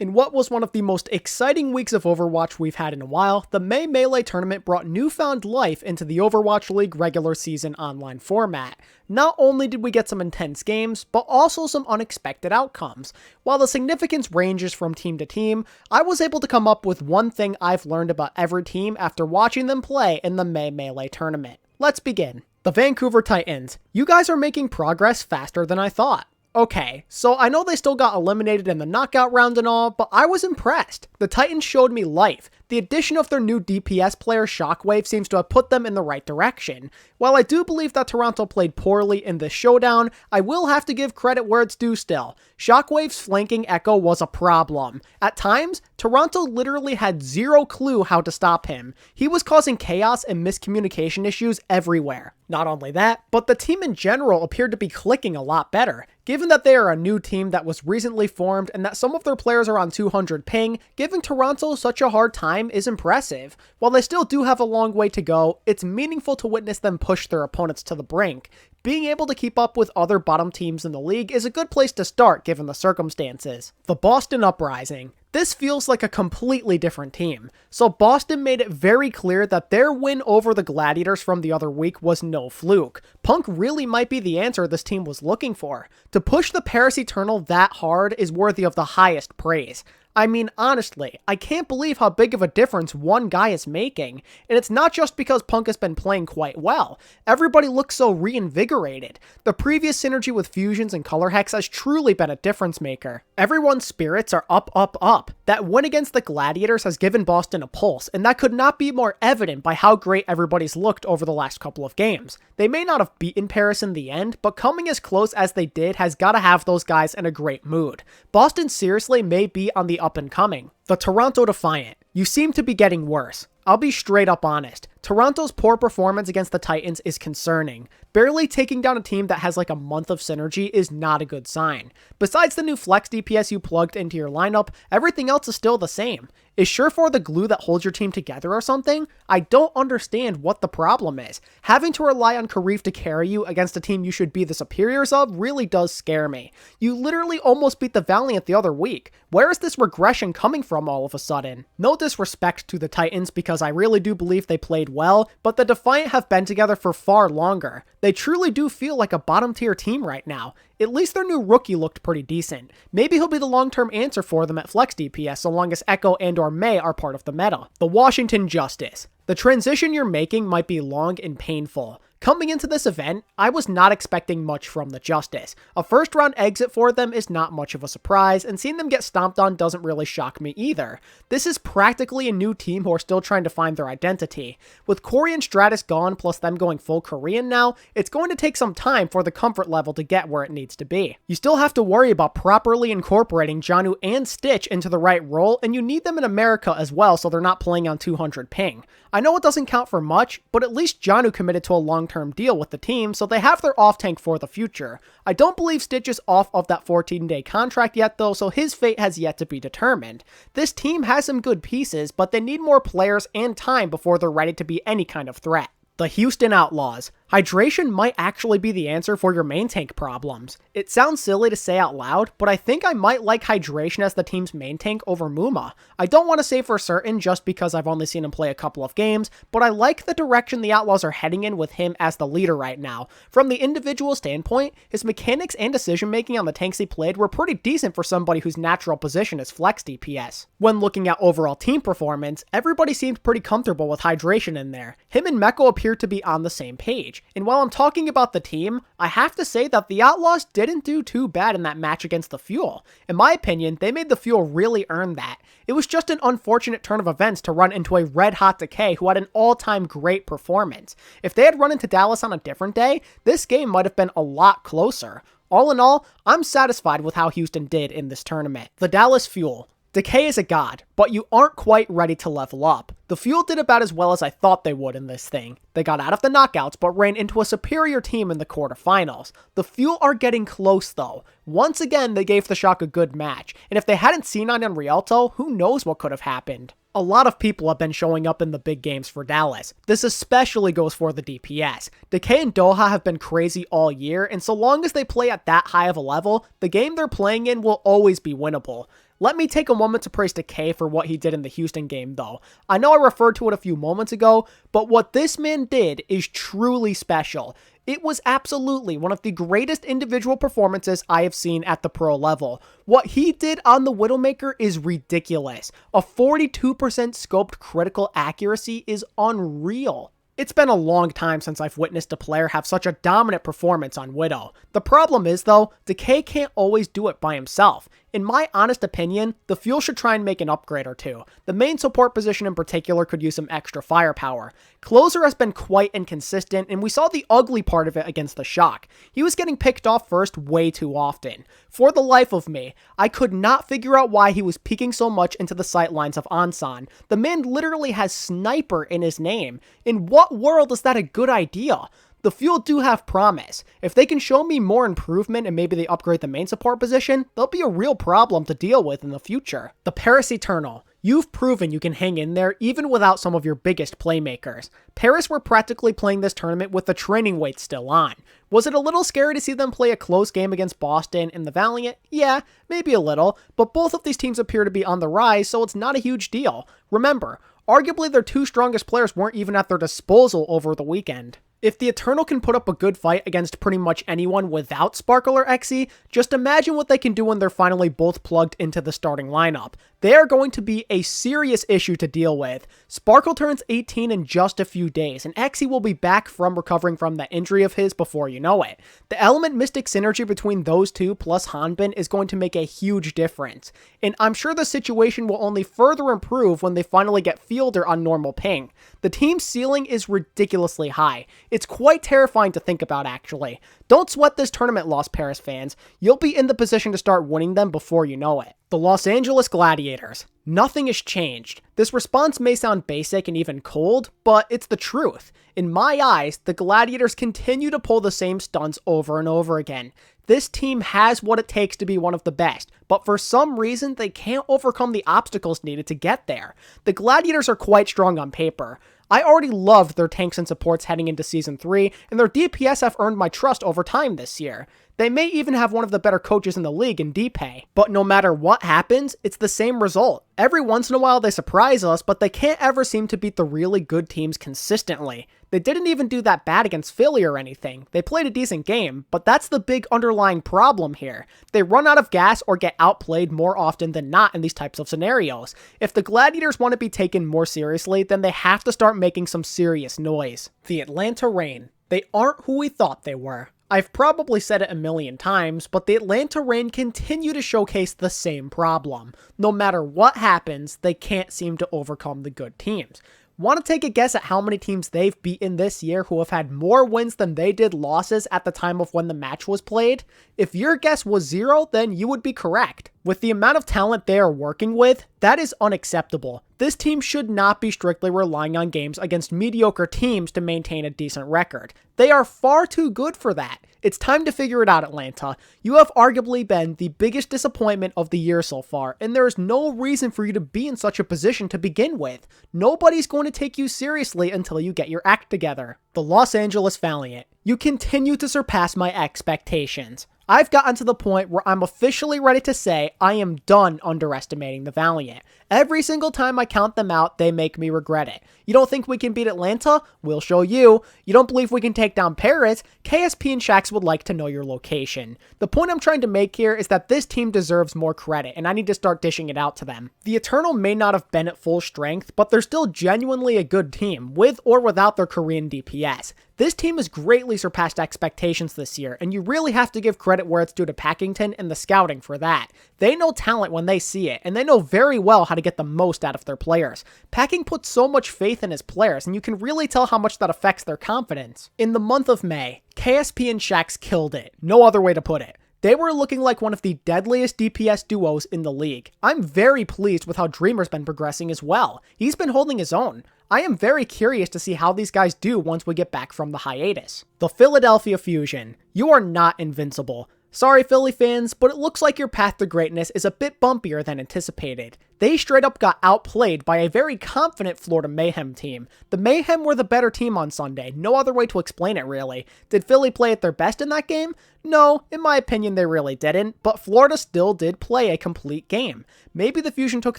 In what was one of the most exciting weeks of Overwatch we've had in a while, the May Melee tournament brought newfound life into the Overwatch League regular season online format. Not only did we get some intense games, but also some unexpected outcomes. While the significance ranges from team to team, I was able to come up with one thing I've learned about every team after watching them play in the May Melee tournament. Let's begin. The Vancouver Titans. You guys are making progress faster than I thought. Okay, so I know they still got eliminated in the knockout round and all, but I was impressed. The Titans showed me life. The addition of their new DPS player Shockwave seems to have put them in the right direction. While I do believe that Toronto played poorly in this showdown, I will have to give credit where it's due still. Shockwave's flanking echo was a problem. At times, Toronto literally had zero clue how to stop him. He was causing chaos and miscommunication issues everywhere. Not only that, but the team in general appeared to be clicking a lot better. Given that they are a new team that was recently formed and that some of their players are on 200 ping, giving Toronto such a hard time is impressive. While they still do have a long way to go, it's meaningful to witness them push their opponents to the brink. Being able to keep up with other bottom teams in the league is a good place to start given the circumstances. The Boston Uprising. This feels like a completely different team. So Boston made it very clear that their win over the Gladiators from the other week was no fluke. Punk really might be the answer this team was looking for. To push the Paris Eternal that hard is worthy of the highest praise. I mean, honestly, I can't believe how big of a difference one guy is making, and it's not just because Punk has been playing quite well. Everybody looks so reinvigorated. The previous synergy with Fusions and Color Hex has truly been a difference maker. Everyone's spirits are up, up, up. That win against the Gladiators has given Boston a pulse, and that could not be more evident by how great everybody's looked over the last couple of games. They may not have beaten Paris in the end, but coming as close as they did has got to have those guys in a great mood. Boston seriously may be on the up and coming. The Toronto Defiant. You seem to be getting worse. I'll be straight up honest. Toronto's poor performance against the Titans is concerning. Barely taking down a team that has like a month of synergy is not a good sign. Besides the new flex DPS you plugged into your lineup, everything else is still the same. Is Surefour the glue that holds your team together or something? I don't understand what the problem is. Having to rely on Karif to carry you against a team you should be the superiors of really does scare me. You literally almost beat the Valiant the other week. Where is this regression coming from all of a sudden? No disrespect to the Titans because I really do believe they played well, but the Defiant have been together for far longer. They truly do feel like a bottom tier team right now. At least their new rookie looked pretty decent. Maybe he'll be the long-term answer for them at flex DPS so long as Echo and or May are part of the meta. The Washington Justice. The transition you're making might be long and painful. Coming into this event, I was not expecting much from the Justice. A first round exit for them is not much of a surprise, and seeing them get stomped on doesn't really shock me either. This is practically a new team who are still trying to find their identity. With Corey and Stratus gone plus them going full Korean now, it's going to take some time for the comfort level to get where it needs to be. You still have to worry about properly incorporating Janu and Stitch into the right role, and you need them in America as well so they're not playing on 200 ping. I know it doesn't count for much, but at least Janu committed to a long-term deal with the team, so they have their off-tank for the future. I don't believe Stitch is off of that 14-day contract yet though, so his fate has yet to be determined. This team has some good pieces, but they need more players and time before they're ready to be any kind of threat. The Houston Outlaws. Hydration might actually be the answer for your main tank problems. It sounds silly to say out loud, but I think I might like Hydration as the team's main tank over Muma. I don't want to say for certain just because I've only seen him play a couple of games, but I like the direction the Outlaws are heading in with him as the leader right now. From the individual standpoint, his mechanics and decision making on the tanks he played were pretty decent for somebody whose natural position is flex DPS. When looking at overall team performance, everybody seemed pretty comfortable with Hydration in there. Him and Meko appeared to be on the same page. And while I'm talking about the team, I have to say that the Outlaws didn't do too bad in that match against the Fuel. In my opinion, they made the Fuel really earn that. It was just an unfortunate turn of events to run into a red-hot Decay who had an all-time great performance. If they had run into Dallas on a different day, this game might have been a lot closer. All in all, I'm satisfied with how Houston did in this tournament. The Dallas Fuel. Decay is a god, but you aren't quite ready to level up. The Fuel did about as well as I thought they would in this thing. They got out of the knockouts, but ran into a superior team in the quarterfinals. The Fuel are getting close though. Once again, they gave the Shock a good match, and if they hadn't seen on Rialto, who knows what could have happened. A lot of people have been showing up in the big games for Dallas. This especially goes for the DPS. Decay and Doha have been crazy all year, and so long as they play at that high of a level, the game they're playing in will always be winnable. Let me take a moment to praise Decay for what he did in the Houston game though. I know I referred to it a few moments ago, but what this man did is truly special. It was absolutely one of the greatest individual performances I have seen at the pro level. What he did on the Widowmaker is ridiculous. A 42% scoped critical accuracy is unreal. It's been a long time since I've witnessed a player have such a dominant performance on Widow. The problem is though, Decay can't always do it by himself. In my honest opinion, the Fuel should try and make an upgrade or two. The main support position in particular could use some extra firepower. Closer has been quite inconsistent, and we saw the ugly part of it against the Shock. He was getting picked off first way too often. For the life of me, I could not figure out why he was peeking so much into the sightlines of Ansan. The man literally has Sniper in his name. In what world is that a good idea? The Fuel do have promise. If they can show me more improvement and maybe they upgrade the main support position, they'll be a real problem to deal with in the future. The Paris Eternal. You've proven you can hang in there even without some of your biggest playmakers. Paris were practically playing this tournament with the training weight still on. Was it a little scary to see them play a close game against Boston in the Valiant? Yeah, maybe a little, but both of these teams appear to be on the rise, so it's not a huge deal. Remember, arguably their two strongest players weren't even at their disposal over the weekend. If the Eternal can put up a good fight against pretty much anyone without Sparkle or Xe, just imagine what they can do when they're finally both plugged into the starting lineup. They are going to be a serious issue to deal with. Sparkle turns 18 in just a few days, and Xe will be back from recovering from that injury of his before you know it. The Element Mystic synergy between those two plus Hanbin is going to make a huge difference, and I'm sure the situation will only further improve when they finally get Fielder on normal ping. The team's ceiling is ridiculously high. It's quite terrifying to think about, actually. Don't sweat this tournament loss, Paris fans. You'll be in the position to start winning them before you know it. The Los Angeles Gladiators. Nothing has changed. This response may sound basic and even cold, but it's the truth. In my eyes, the Gladiators continue to pull the same stunts over and over again. This team has what it takes to be one of the best, but for some reason, they can't overcome the obstacles needed to get there. The Gladiators are quite strong on paper. I already loved their tanks and supports heading into Season 3, and their DPS have earned my trust over time this year. They may even have one of the better coaches in the league in DPay. But no matter what happens, it's the same result. Every once in a while they surprise us, but they can't ever seem to beat the really good teams consistently. They didn't even do that bad against Philly or anything. They played a decent game, but that's the big underlying problem here. They run out of gas or get outplayed more often than not in these types of scenarios. If the Gladiators want to be taken more seriously, then they have to start making some serious noise. The Atlanta Reign. They aren't who we thought they were. I've probably said it a million times, but the Atlanta Reign continue to showcase the same problem. No matter what happens, they can't seem to overcome the good teams. Want to take a guess at how many teams they've beaten this year who have had more wins than they did losses at the time of when the match was played? If your guess was 0, then you would be correct. With the amount of talent they are working with, that is unacceptable. This team should not be strictly relying on games against mediocre teams to maintain a decent record. They are far too good for that. It's time to figure it out, Atlanta. You have arguably been the biggest disappointment of the year so far, and there is no reason for you to be in such a position to begin with. Nobody's going to take you seriously until you get your act together. The Los Angeles Valiant. You continue to surpass my expectations. I've gotten to the point where I'm officially ready to say I am done underestimating the Valiant. Every single time I count them out, they make me regret it. You don't think we can beat Atlanta? We'll show you. You don't believe we can take down Paris? KSP and Shaxx would like to know your location. The point I'm trying to make here is that this team deserves more credit, and I need to start dishing it out to them. The Eternal may not have been at full strength, but they're still genuinely a good team, with or without their Korean DPS. This team has greatly surpassed expectations this year, and you really have to give credit where it's due to Packington and the scouting for that. They know talent when they see it, and they know very well how to get the most out of their players. Packing puts so much faith in his players, and you can really tell how much that affects their confidence. In the month of May, KSP and Shaxx killed it. No other way to put it. They were looking like one of the deadliest DPS duos in the league. I'm very pleased with how Dreamer's been progressing as well. He's been holding his own. I am very curious to see how these guys do once we get back from the hiatus. The Philadelphia Fusion. You are not invincible. Sorry, Philly fans, but it looks like your path to greatness is a bit bumpier than anticipated. They straight up got outplayed by a very confident Florida Mayhem team. The Mayhem were the better team on Sunday, no other way to explain it really. Did Philly play at their best in that game? No, in my opinion they really didn't, but Florida still did play a complete game. Maybe the Fusion took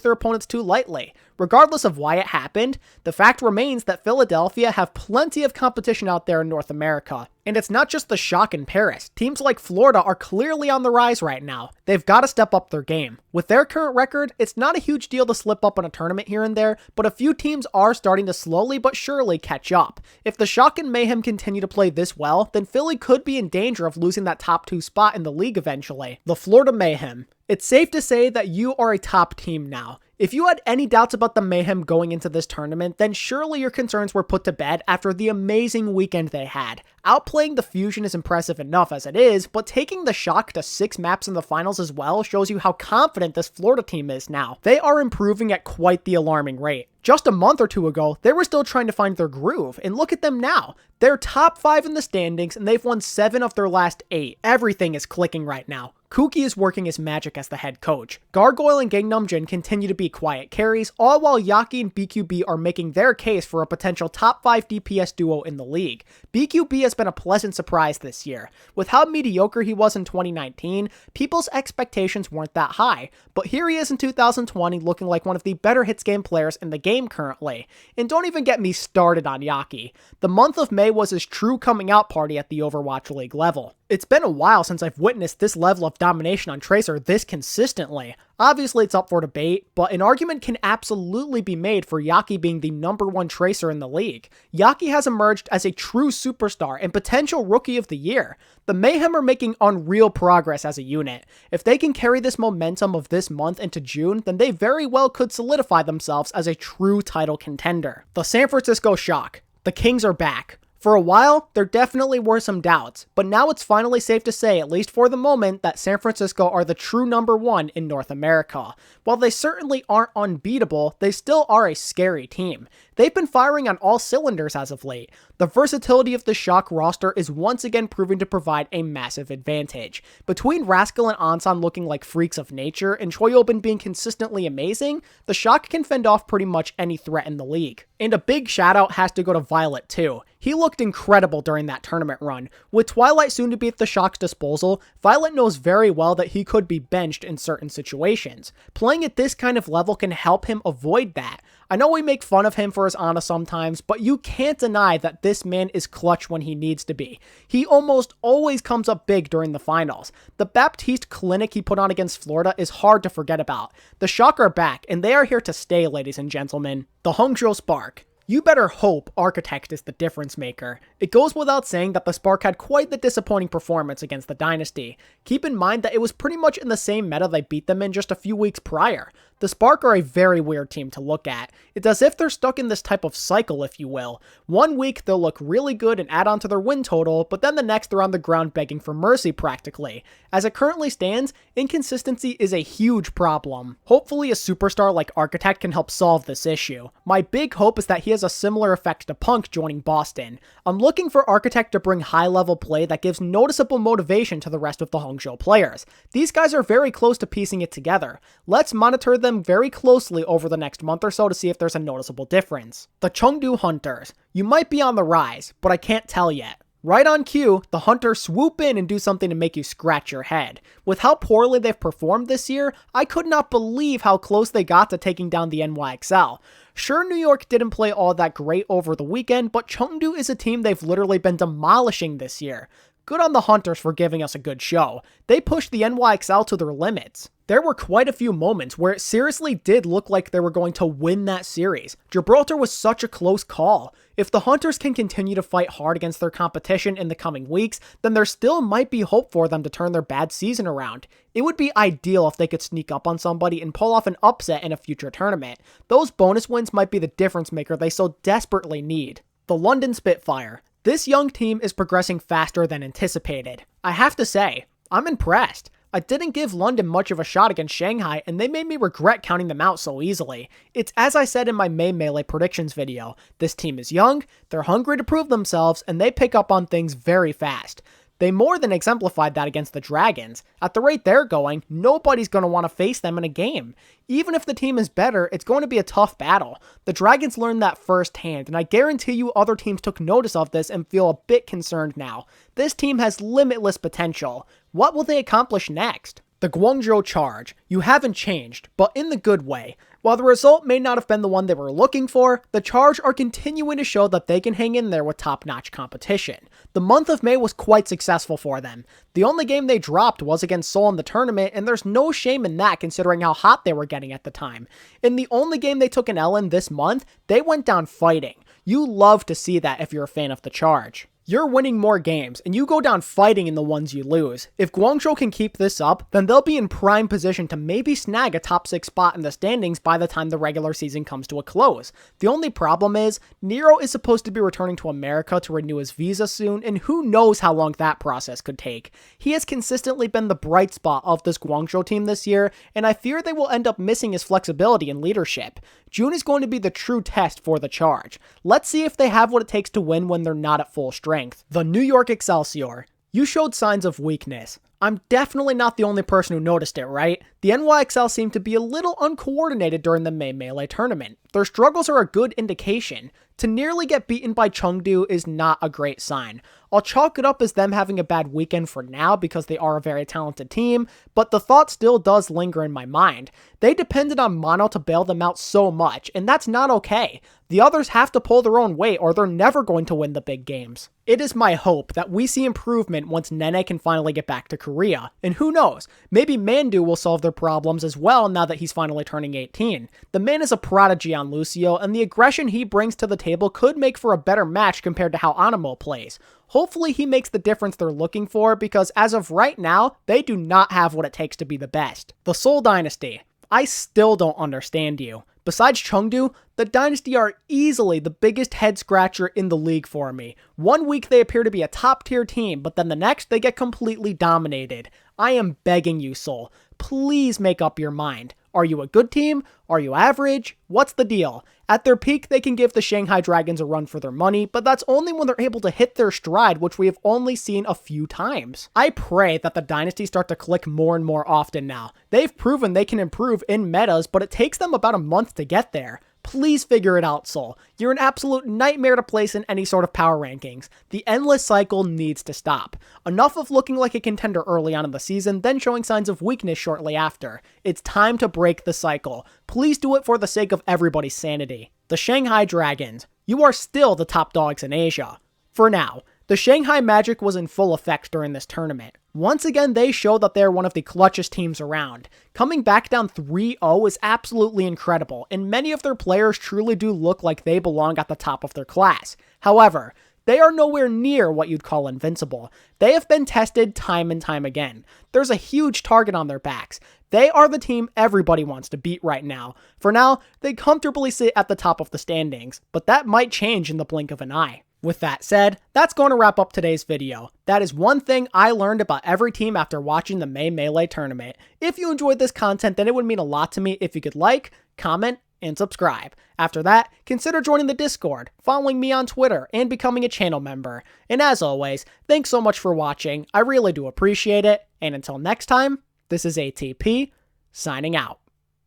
their opponents too lightly. Regardless of why it happened, the fact remains that Philadelphia have plenty of competition out there in North America. And it's not just the Shock in Paris. Teams like Florida are clearly on the rise right now. They've got to step up their game. With their current record, it's not a huge deal to slip up in a tournament here and there, but a few teams are starting to slowly but surely catch up. If the Shock and Mayhem continue to play this well, then Philly could be in danger of losing that top 2 spot in the league eventually. The Florida Mayhem. It's safe to say that you are a top team now. If you had any doubts about the Mayhem going into this tournament, then surely your concerns were put to bed after the amazing weekend they had. Outplaying the Fusion is impressive enough as it is, but taking the Shock to 6 maps in the finals as well shows you how confident this Florida team is now. They are improving at quite the alarming rate. Just a month or two ago, they were still trying to find their groove, and look at them now. They're top 5 in the standings, and they've won 7 of their last 8. Everything is clicking right now. Kuki is working his magic as the head coach. Gargoyle and Gangnam Jin continue to be quiet carries, all while Yaki and BQB are making their case for a potential top 5 DPS duo in the league. BQB has been a pleasant surprise this year. With how mediocre he was in 2019, people's expectations weren't that high, but here he is in 2020 looking like one of the better hits game players in the game currently. And don't even get me started on Yaki. The month of May was his true coming out party at the Overwatch League level. It's been a while since I've witnessed this level of domination on Tracer this consistently. Obviously it's up for debate, but an argument can absolutely be made for Yaki being the #1 Tracer in the league. Yaki has emerged as a true superstar and potential Rookie of the Year. The Mayhem are making unreal progress as a unit. If they can carry this momentum of this month into June, then they very well could solidify themselves as a true title contender. The San Francisco Shock. The Kings are back. For a while, there definitely were some doubts, but now it's finally safe to say, at least for the moment, that San Francisco are the true #1 in North America. While they certainly aren't unbeatable, they still are a scary team. They've been firing on all cylinders as of late. The versatility of the Shock roster is once again proving to provide a massive advantage. Between Rascal and Ansan looking like freaks of nature and Choyobin being consistently amazing, the Shock can fend off pretty much any threat in the league. And a big shout out has to go to Violet too. He looked incredible during that tournament run. With Twilight soon to be at the Shock's disposal, Violet knows very well that he could be benched in certain situations. Playing at this kind of level can help him avoid that. I know we make fun of him for his Ana sometimes, but you can't deny that this man is clutch when he needs to be. He almost always comes up big during the finals. The Baptiste clinic he put on against Florida is hard to forget about. The Shock are back, and they are here to stay, ladies and gentlemen. The Hangzhou Spark. You better hope Architect is the difference maker. It goes without saying that the Spark had quite the disappointing performance against the Dynasty. Keep in mind that it was pretty much in the same meta they beat them in just a few weeks prior. The Spark are a very weird team to look at. It's as if they're stuck in this type of cycle, if you will. One week they'll look really good and add on to their win total, but then the next they're on the ground begging for mercy practically. As it currently stands, inconsistency is a huge problem. Hopefully a superstar like Architect can help solve this issue. My big hope is that he has a similar effect to Punk joining Boston. I'm looking for Architect to bring high-level play that gives noticeable motivation to the rest of the Hangzhou players. These guys are very close to piecing it together. Let's monitor them very closely over the next month or so to see if there's a noticeable difference. The Chengdu Hunters. You might be on the rise, but I can't tell yet. Right on cue, the Hunters swoop in and do something to make you scratch your head. With how poorly they've performed this year, I could not believe how close they got to taking down the NYXL. Sure, New York didn't play all that great over the weekend, but Chengdu is a team they've literally been demolishing this year. Good on the Hunters for giving us a good show. They pushed the NYXL to their limits. There were quite a few moments where it seriously did look like they were going to win that series. Gibraltar was such a close call. If the Hunters can continue to fight hard against their competition in the coming weeks, then there still might be hope for them to turn their bad season around. It would be ideal if they could sneak up on somebody and pull off an upset in a future tournament. Those bonus wins might be the difference maker they so desperately need. The London Spitfire. This young team is progressing faster than anticipated. I have to say, I'm impressed. I didn't give London much of a shot against Shanghai, and they made me regret counting them out so easily. It's as I said in my May Melee predictions video. This team is young, they're hungry to prove themselves, and they pick up on things very fast. They more than exemplified that against the Dragons. At the rate they're going, nobody's going to want to face them in a game. Even if the team is better, it's going to be a tough battle. The Dragons learned that firsthand, and I guarantee you other teams took notice of this and feel a bit concerned now. This team has limitless potential. What will they accomplish next? The Guangzhou Charge. You haven't changed, but in the good way. While the result may not have been the one they were looking for, the Charge are continuing to show that they can hang in there with top-notch competition. The month of May was quite successful for them. The only game they dropped was against Seoul in the tournament, and there's no shame in that considering how hot they were getting at the time. In the only game they took an L in this month, they went down fighting. You love to see that if you're a fan of the Charge. You're winning more games, and you go down fighting in the ones you lose. If Guangzhou can keep this up, then they'll be in prime position to maybe snag a top 6 spot in the standings by the time the regular season comes to a close. The only problem is, Nero is supposed to be returning to America to renew his visa soon, and who knows how long that process could take. He has consistently been the bright spot of this Guangzhou team this year, and I fear they will end up missing his flexibility and leadership. June is going to be the true test for the Charge. Let's see if they have what it takes to win when they're not at full strength. The New York Excelsior. You showed signs of weakness. I'm definitely not the only person who noticed it, right? The NYXL seemed to be a little uncoordinated during the May Melee tournament. Their struggles are a good indication. To nearly get beaten by Chengdu is not a great sign. I'll chalk it up as them having a bad weekend for now because they are a very talented team, but the thought still does linger in my mind. They depended on Mono to bail them out so much, and that's not okay. The others have to pull their own weight or they're never going to win the big games. It is my hope that we see improvement once Nene can finally get back to Korea. And who knows, maybe Mandu will solve their problems as well now that he's finally turning 18. The man is a prodigy on Lucio, and the aggression he brings to the table could make for a better match compared to how Animo plays. Hopefully he makes the difference they're looking for because as of right now, they do not have what it takes to be the best. The Seoul Dynasty. I still don't understand you. Besides Chengdu, the Dynasty are easily the biggest head scratcher in the league for me. One week they appear to be a top tier team, but then the next they get completely dominated. I am begging you, Seoul, please make up your mind. Are you a good team? Are you average? What's the deal? At their peak, they can give the Shanghai Dragons a run for their money, but that's only when they're able to hit their stride, which we have only seen a few times. I pray that the Dynasty start to click more and more often now. They've proven they can improve in metas, but it takes them about a month to get there. Please figure it out, Seoul. You're an absolute nightmare to place in any sort of power rankings. The endless cycle needs to stop. Enough of looking like a contender early on in the season, then showing signs of weakness shortly after. It's time to break the cycle. Please do it for the sake of everybody's sanity. The Shanghai Dragons. You are still the top dogs in Asia. For now. The Shanghai Magic was in full effect during this tournament. Once again, they show that they're one of the clutchest teams around. Coming back down 3-0 is absolutely incredible, and many of their players truly do look like they belong at the top of their class. However, they are nowhere near what you'd call invincible. They have been tested time and time again. There's a huge target on their backs. They are the team everybody wants to beat right now. For now, they comfortably sit at the top of the standings, but that might change in the blink of an eye. With that said, that's going to wrap up today's video. That is one thing I learned about every team after watching the May Melee tournament. If you enjoyed this content, then it would mean a lot to me if you could like, comment, and subscribe. After that, consider joining the Discord, following me on Twitter, and becoming a channel member. And as always, thanks so much for watching. I really do appreciate it. And until next time, this is ATP, signing out.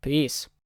Peace.